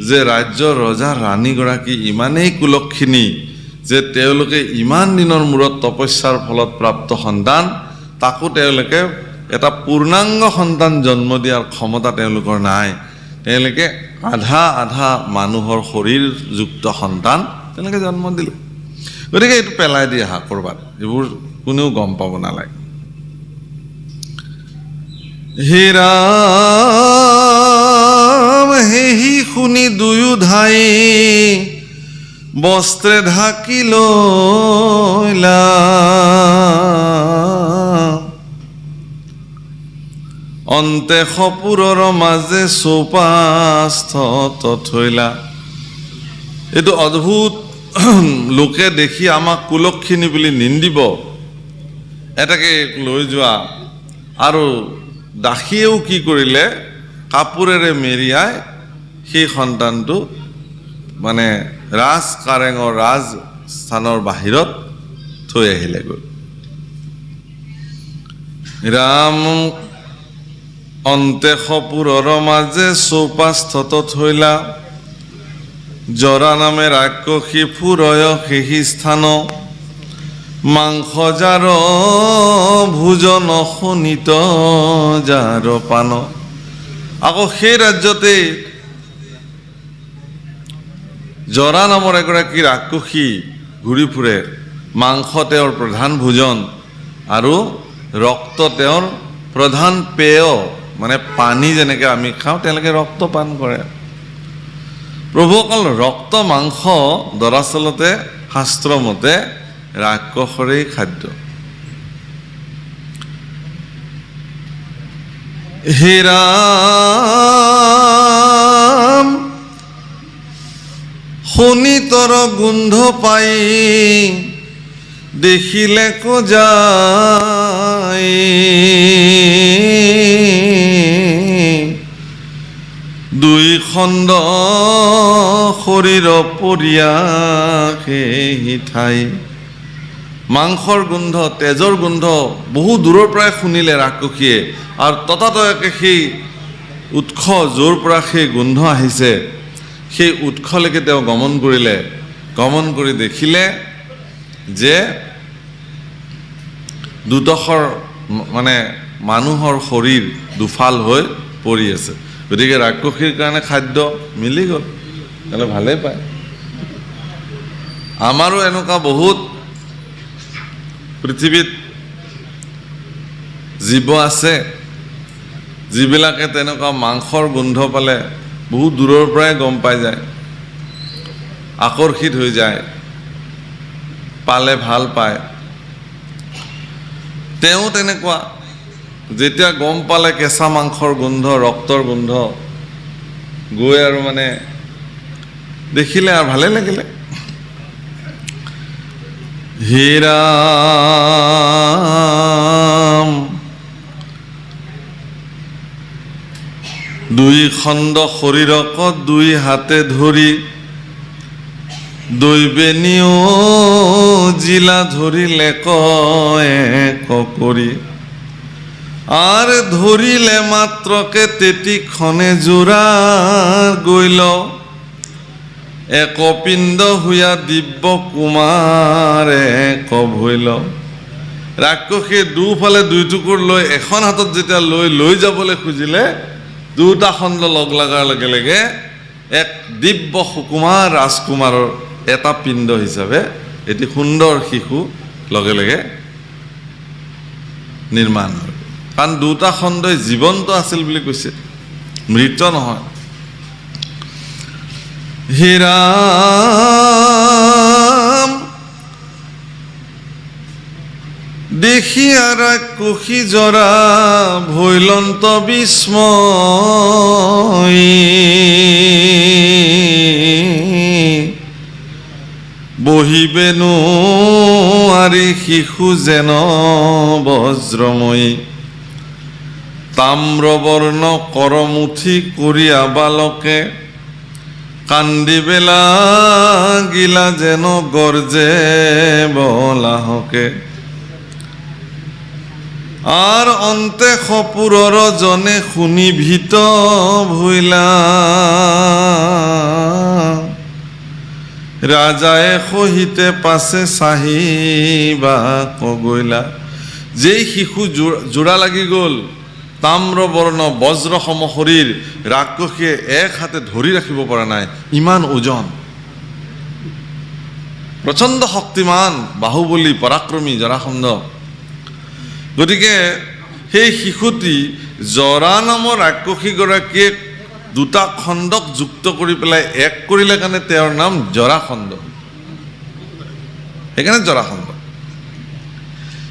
যে ৰাজ্যৰ ৰজা ৰাণীগৰাকী ইমানেই কুলক্ষিনী যে তেওঁলোকে ইমান দিনৰ মূৰত তপস্যাৰ ফলত প্ৰাপ্ত সন্তান, তাকো তেওঁলোকে এটা পূৰ্ণাংগ সন্তান জন্ম দিয়াৰ ক্ষমতা তেওঁলোকৰ নাই। তেওঁলোকে আধা আধা মানুহৰ শৰীৰযুক্ত সন্তান তেওঁলোকে জন্ম দিলে। গতিকে এইটো পেলাই দি আহা ক'ৰবাত, এইবোৰ কোনেও গম পাব নালাগে। হে ৰাম হেহি শুনি দুয়ো ধাই বস্ত্ৰে ঢাকি লৈলা, অন্তে সপুৰৰ মাজে চৌপাস্থত থৈলা। এইটো অদ্ভুত লোকে দেখি আমাক কুলক্ষিনী বুলি নিন্দিব, এটাকে লৈ যোৱা। আৰু দাসীয়েও কি কৰিলে, কাপোৰেৰে মেৰিয়াই সেই সন্তানটো মানে ৰাজ কাৰেঙৰ ৰাজস্থানৰ বাহিৰত থৈ আহিলেগৈ। ৰাম অন্তে সপুৰৰ মাজে চৌপাস্থত থৈলা, জৰা নামে ৰাক্ষসী ফুৰয় সেহি স্থান, মাংস জাৰ ভোজন শোণিত জাৰ পান। আকৌ সেই ৰাজ্যতে জৰা নামৰ এগৰাকী ৰাক্ষসী ঘূৰি ফুৰে। মাংস তেওঁৰ প্ৰধান ভোজন আৰু ৰক্ত তেওঁৰ প্ৰধান পেয়, মানে পানী যেনেকৈ আমি খাওঁ তেওঁলোকে ৰক্ত পান কৰে। প্ৰভু, অকল ৰক্ত মাংস দৰাচলতে শাস্ত্ৰমতে ৰাক্ষসৰেই খাদ্য। হে ৰাম শোণিতৰ গোন্ধ পাই দেখিলে কজাই, দুই খণ্ড শৰীৰ পৰিয়া সেই ঠাই। মাংসৰ গোন্ধ, তেজৰ গোন্ধ বহু দূৰৰ পৰাই শুনিলে ৰাক্ষসীয়ে, আৰু ততাতয়াকে সেই উৎস য'ৰ পৰা সেই গোন্ধ আহিছে সেই উৎসলৈকে তেওঁ গমন কৰিলে। গমন কৰি দেখিলে যে দুডোখৰ মানে মানুহৰ শৰীৰ দুফাল হৈ পৰি আছে। গতিকে ৰাক্ষসীৰ কাৰণে খাদ্য মিলি গ'ল, তাহলে ভালেই পায়। আমাৰো এনেকুৱা বহুত পৃথিৱীত জীৱ আছে যিবিলাকে তেনেকুৱা মাংসৰ গোন্ধ পালে বহুত দূৰৰ পৰাই গম পাই যায়, আকৰ্ষিত হৈ যায়, পালে ভাল পায়। তেওঁ তেনেকুৱা যেতিয়া গম পালে কেঁচা মাংসৰ গোন্ধ, ৰক্তৰ গোন্ধ, গৈ আৰু মানে দেখিলে আৰু ভালে লাগিলে। হে ৰাম দুই খণ্ড শৰীৰক দুই হাতে ধৰি, দৈবেনীয় জিলা ধৰিলে এক কৰি, আর ধরিলে মাত্রকে তেটিক্ষণে জোড়া গইল, এক পিণ্ড হুয়া দিব্য কুমার এক ভইল। ৰাক্ষসীয়ে দুফালে দুই টুকুৰ লৈ এখন হাতত যেতিয়া লৈ যাবলৈ খুজিলে, দুটা খণ্ড লগ লগাৰ লগে লগে এক দিব্য সুকুমাৰ ৰাজকুমাৰৰ এটা পিণ্ড হিচাপে এটি সুন্দৰ শিশু লগে লগে নিৰ্মাণ হয়। কাৰণ দুটা খণ্ডই জীৱন্ত আছিল বুলি কৈছে, মৃত নহয়। হে ৰাম দেখি ৰাক্ষসী জৰা ভৈলন্ত বিস্ময়, বহিবেনো আৰি শিশু যেন বজ্ৰময়ী, তাম্ৰবৰ্ণ কৰমুঠি কৰিয়া বালকে, কান্দিবেলা গিলা যেন গৰ্জে বলাহকে। আৰ অন্তে সপুৰৰ জনে শুনি ভীত ভৈলা, ৰাজায়ে সহিতে পাছে চাহিবা কগৈলা। যেই শিশু যোৰা লাগি গ'ল, তাম্ৰবৰ্ণ বজ্ৰ সম শৰীৰ, ৰাক্ষসীয়ে এক হাতে ধৰি ৰাখিব পৰা নাই, ইমান ওজন। প্ৰচণ্ড শক্তিমান, বাহুবলী, পৰাক্ৰমী জৰাসন্ধ। গতিকে সেই শিশুটি জৰা নামৰ ৰাক্ষসীগৰাকীয়ে দুটা খণ্ডক যুক্ত কৰি পেলাই এক কৰিলে কাৰণে তেওঁৰ নাম জৰাখণ্ড, সেইকাৰণে জৰাখণ্ড।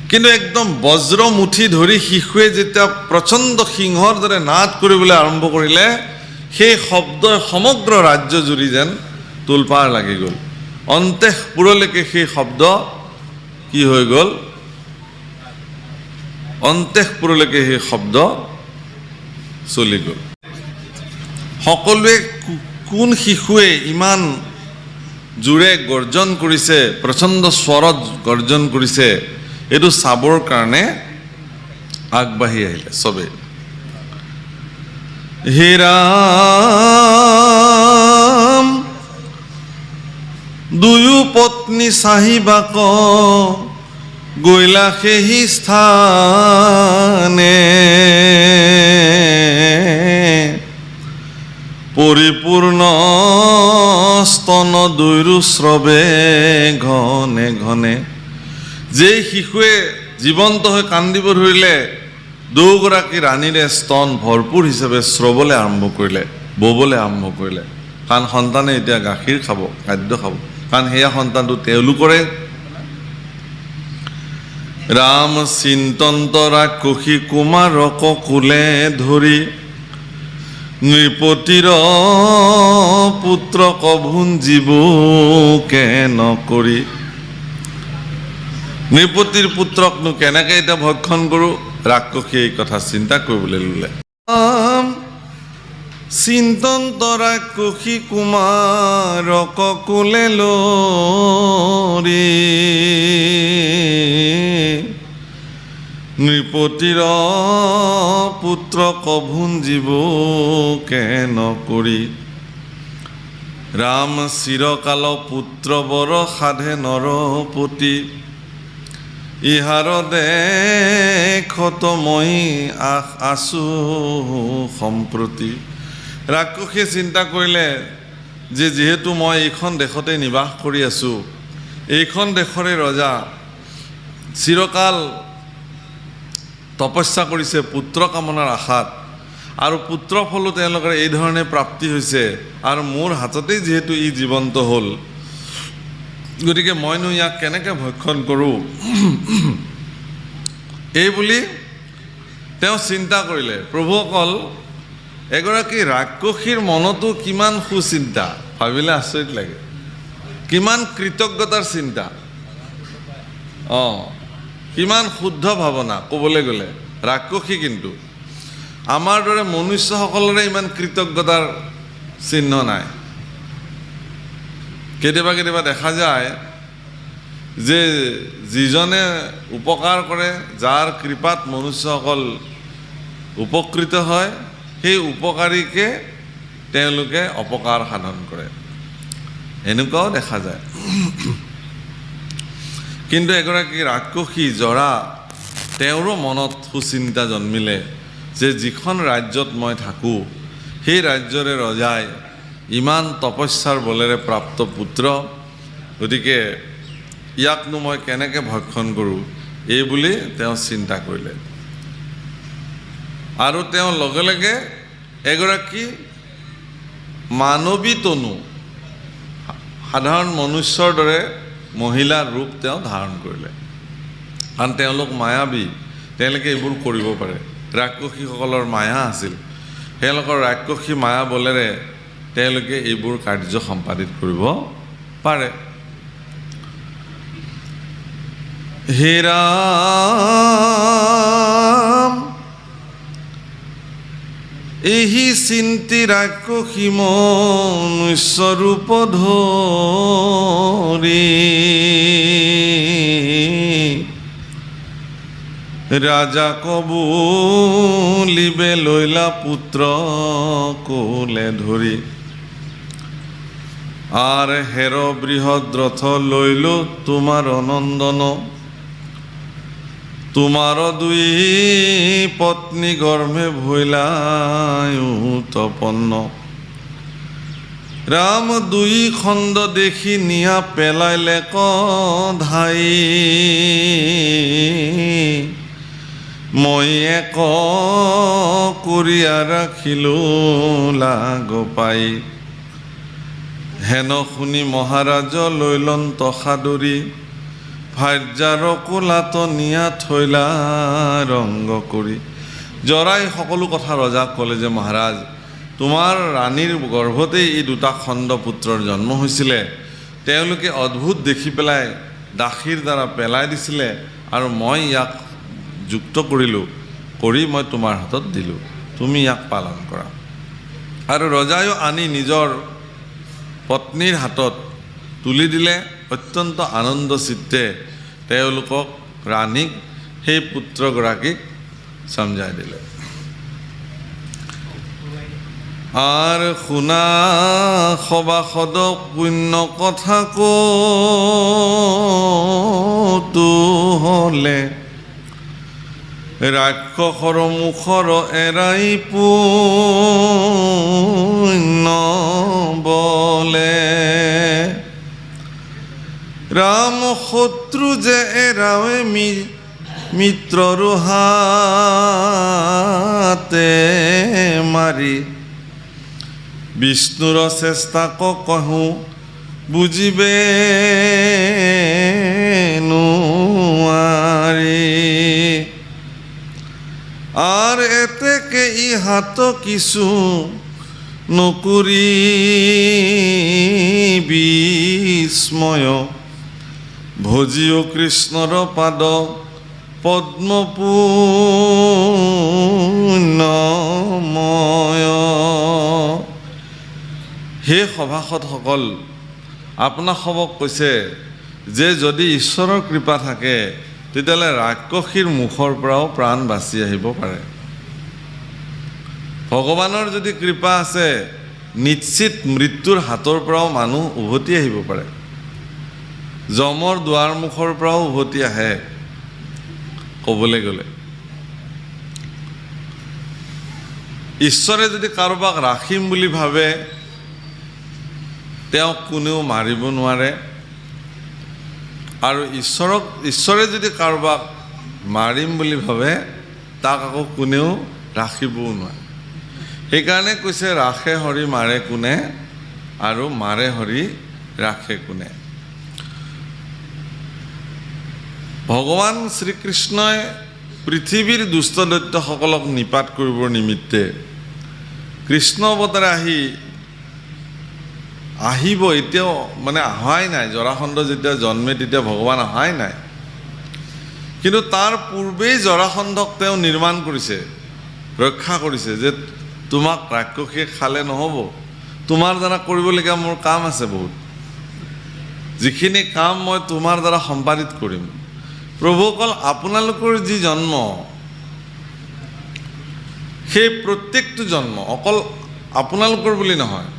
কিন্তু একদম বজ্ৰ মুঠি ধৰি শিশুৱে যেতিয়া প্ৰচণ্ড সিংহৰ দৰে নাদ কৰিবলৈ আৰম্ভ কৰিলে, সেই শব্দই সমগ্ৰ ৰাজ্য জুৰি যেন তোলপাৰ লাগি গ'ল। অন্তেশপুৰলৈকে সেই শব্দ কি হৈ গ'ল? অন্তেশপুৰলৈকে সেই শব্দ চলি গ'ল। সকলোৱে কোন শিশুৱে ইমান জোৰে গৰ্জন কৰিছে, প্ৰচণ্ড স্বৰত গৰ্জন কৰিছে, এইটো চাবৰ কাৰণে আগবাঢ়ি আহিলে চবে। হে ৰাম দুয়ো পত্নী চাহিবাক গৈলা সেই স্থানে, পৰিপূৰ্ণ স্তন দুয়ো স্ৰৱে ঘনে ঘনে। যেই শিশুৱে জীৱন্ত হৈ কান্দিব ধৰিলে, দুগৰাকী ৰাণীৰে স্তন ভৰপূৰ হিচাপে স্ৰৱলৈ আৰম্ভ কৰিলে, ববলৈ আৰম্ভ কৰিলে। কাৰণ সন্তানে এতিয়া গাখীৰ খাব, খাদ্য খাব, কাৰণ সেয়া সন্তানটো তেওঁলোকৰে। ৰাম চিন্তন্ত ৰাক্ষসী কুমাৰক কোলে ধৰি, নৃপতিৰ পুত্ৰক ভুঞ্জিবকে নকৰি। নৃপতিৰ পুত্ৰকনো কেনেকে এতিয়া ভক্ষণ কৰোঁ, ৰাক্ষসীয়ে এই কথা চিন্তা কৰিবলৈ ল'লে। চিন্তন্ত ৰাক্ষসী কুমাৰক কোলে লৰি, নৃপতিৰ পুত্ৰক ভুঞ্জিবকে নকৰি। ৰাম চিৰকাল পুত্ৰ বৰ সাধে নৰপতি, ইহাৰ দেখত মই আছো সম্প্ৰতি। ৰাক্ষসীয়ে চিন্তা কৰিলে যে যিহেতু মই এইখন দেশতে নিবাস কৰি আছোঁ, এইখন দেশৰে ৰজা, চিৰকাল তপস্যা কৰিছে পুত্ৰ কামনাৰ আশাত, আৰু পুত্ৰ ফলো তেওঁলোকৰ এই ধৰণে প্ৰাপ্তি হৈছে, আৰু মোৰ হাততেই যিহেতু ই জীৱন্ত হ'ল, গতিকে মইনো ইয়াক কেনেকৈ ভক্ষণ কৰোঁ, এই বুলি তেওঁ চিন্তা কৰিলে। প্ৰভুসকল, এগৰাকী ৰাক্ষসীৰ মনতো কিমান সুচিন্তা, ভাবিলে আচৰিত লাগে। কিমান কৃতজ্ঞতাৰ চিন্তা, কিমান শুদ্ধ ভাৱনা। ক'বলৈ গ'লে ৰাক্ষসী কিন্তু আমাৰ দৰে মনুষ্যসকলৰে ইমান কৃতজ্ঞতাৰ চিহ্ন নাই। কেতিয়াবা কেতিয়াবা দেখা যায় যে যিজনে উপকাৰ কৰে, যাৰ কৃপাত মনুষ্যসকল উপকৃত হয়, সেই উপকাৰীকে তেওঁলোকে অপকাৰ সাধন কৰে, এনেকুৱাও দেখা যায়। কিন্তু এগৰাকী ৰাক্ষসী জৰা, তেওঁৰো মনত সুচিন্তা জন্মিলে যে যিখন ৰাজ্যত মই থাকোঁ, সেই ৰাজ্যৰে ৰজাই ইমান তপস্যাৰ বলেৰে প্ৰাপ্ত পুত্ৰ, গতিকে ইয়াকনো মই কেনেকৈ ভক্ষণ কৰোঁ, এই বুলি তেওঁ চিন্তা কৰিলে। আৰু তেওঁ লগে লগে এগৰাকী মানৱী তনু, সাধাৰণ মনুষ্যৰ দৰে মহিলাৰ ৰূপ তেওঁ ধাৰণ কৰিলে। কাৰণ তেওঁলোক মায়াবী, তেওঁলোকে এইবোৰ কৰিব পাৰে। ৰাক্ষসীসকলৰ মায়া আছিল, তেওঁলোকৰ ৰাক্ষসী মায়া বলেৰে তেওঁলোকে এইবোৰ কাৰ্য সম্পাদিত কৰিব পাৰে। হে ৰাম এহি চিন্তি ৰাক্ষসী মনুষ্যৰূপ ধৰি, ৰাজা কবুলিবে লৈলা পুত্ৰ কোলে ধৰি। আর হের বৃহৎ রথ লইল তোমার নন্দন তোমার দুই পত্নী গর্ভে ভৈলায় তপন্ন রাম দুই খণ্ড দেখি নিয়া পেলাইলে কধাই মই এক করিয়া রাখিলো লাগ পাই হেন শুনি মহাৰাজ লৈলন্ত সাদৰি ভাৰ্যাৰ কোলাত নিয়া থৈলা ৰংগ কৰি জৰাই সকলো কথা ৰজাক ক'লে যে মহাৰাজ তোমাৰ ৰাণীৰ গৰ্ভতেই এই দুটা খণ্ড পুত্ৰৰ জন্ম হৈছিলে তেওঁলোকে অদ্ভুত দেখি পেলাই দাসীৰ দ্বাৰা পেলাই দিছিলে আৰু মই ইয়াক যুক্ত কৰিলোঁ কৰি মই তোমাৰ হাতত দিলোঁ তুমি ইয়াক পালন কৰা আৰু ৰজায়ো আনি নিজৰ পত্নীৰ হাতত তুলি দিলে অত্যন্ত আনন্দ চিত্তে তেওঁলোকক ৰাণীক সেই পুত্ৰগৰাকীক সমজাই দিলে আৰ শুনা সবাসদ পুণ্য কথা কতো হলে ৰাক্ষসৰ মুখৰ এৰাই পুণ্য বলে ৰাম শত্ৰু যে এৰাৱে মিত্ৰৰ হাতে মাৰি বিষ্ণুৰ চেষ্টা কহো বুজিবে নোৱাৰি আৰ এতেকে ইহাত কিছু নকৰি বিস্ময় ভজিও কৃষ্ণৰ পাদ পদ্ম পুণ্যময় হে সভাসদসকল আপোনাসৱক কৈছে যে যদি ঈশ্বৰৰ কৃপা থাকে তেতিয়াহ'লে ৰাক্ষসীৰ মুখৰ পৰাও প্ৰাণ বাচি আহিব পাৰে ভগৱানৰ যদি কৃপা আছে নিশ্চিত মৃত্যুৰ হাতৰ পৰাও মানুহ উভতি আহিব পাৰে যমৰ দুৱাৰ মুখৰ পৰাও উভতি আহে ক'বলৈ গ'লে ঈশ্বৰে যদি কাৰোবাক ৰাখিম বুলি ভাবে তেওঁক কোনেও মাৰিব নোৱাৰে আৰু ঈশ্বৰে যদি কাৰোবাক মাৰিম বুলি ভাবে তাক আকৌ কোনেও ৰাখিবও নোৱাৰে সেইকাৰণে কৈছে ৰাখে হৰি মাৰে কোনে আৰু মাৰে হৰি ৰাখে কোনে ভগৱান শ্ৰীকৃষ্ণই পৃথিৱীৰ দুষ্ট দৈত্যসকলক নিপাত কৰিবৰ নিমিত্তে কৃষ্ণ অৱতাৰে আহিব এতিয়াও মানে অহাই নাই জৰাসন্ধ যেতিয়া জন্মে তেতিয়া ভগৱান অহাই নাই কিন্তু তাৰ পূৰ্বেই জৰাসন্ধক তেওঁ নিৰ্মাণ কৰিছে ৰক্ষা কৰিছে যে তোমাক ৰাক্ষসীয়ে খালে নহ'ব তোমাৰ দ্বাৰা কৰিবলগীয়া মোৰ কাম আছে বহুত যিখিনি কাম মই তোমাৰ দ্বাৰা সম্পাদিত কৰিম প্ৰভুসকল আপোনালোকৰ যি জন্ম সেই প্ৰত্যেকটো জন্ম অকল আপোনালোকৰ বুলি নহয়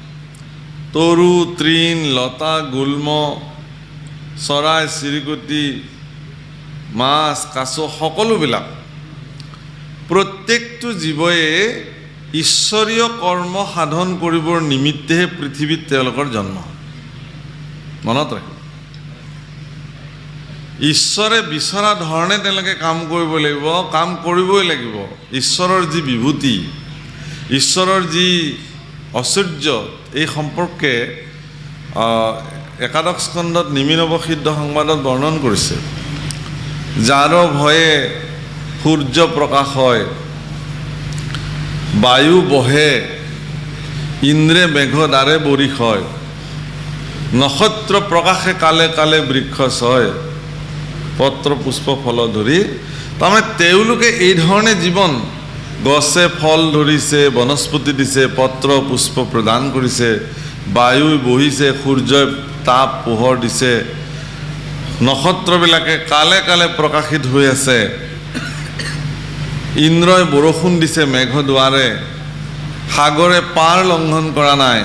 তৰু তৃণ লতা গুল্ম চৰাই চিৰিকটি মাছ কাছ সকলোবিলাক প্ৰত্যেকটো জীৱই ঈশ্বৰীয় কৰ্ম সাধন কৰিবৰ নিমিত্তেহে পৃথিৱীত তেওঁলোকৰ জন্ম মনত ৰাখিব ঈশ্বৰে বিচৰা ধৰণে তেওঁলোকে কাম কৰিব লাগিব কাম কৰিবই লাগিব ঈশ্বৰৰ যি বিভূতি ঈশ্বৰৰ যি ঐশ্বৰ্য এই সম্পৰ্কে একাদশ স্কন্ধত নিমিনৱসিদ্ধ সংবাদত বৰ্ণন কৰিছে যাৰ ভয়ে সূৰ্য প্ৰকাশ হয় বায়ু বহে ইন্দ্ৰে মেঘ দ্বাৰে বৰিষ হয় নক্ষত্ৰ প্ৰকাশে কালে কালে বৃক্ষ ছয় পত্ৰ পুষ্প ফল ধৰি তাৰমানে তেওঁলোকে এই ধৰণে জীৱন গছে ফল ধৰিছে বনস্পতি দিছে পত্ৰ পুষ্প প্ৰদান কৰিছে বায়ু বহিছে সূৰ্যই তাপ পোহৰ দিছে নক্ষত্ৰবিলাকে কালে কালে প্ৰকাশিত হৈ আছে ইন্দ্ৰই বৰষুণ দিছে মেঘ দুৱাৰে সাগৰে পাৰ লংঘন কৰা নাই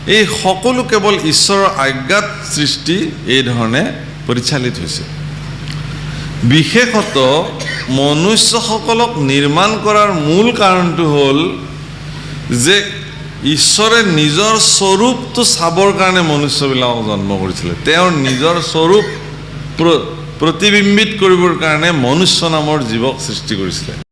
এই সকলো কেৱল ঈশ্বৰৰ আজ্ঞাত সৃষ্টি এই ধৰণে পৰিচালিত হৈছে। বিশেষত মনুষ্যসকলক নিৰ্মাণ কৰাৰ মূল কাৰণটো হ'ল যে ঈশ্বৰে নিজৰ স্বৰূপটো চাবৰ কাৰণে মনুষ্যবিলাকক জন্ম কৰিছিলে। তেওঁৰ নিজৰ স্বৰূপ প্ৰতিবিম্বিত কৰিবৰ কাৰণে মনুষ্য নামৰ জীৱক সৃষ্টি কৰিছিলে।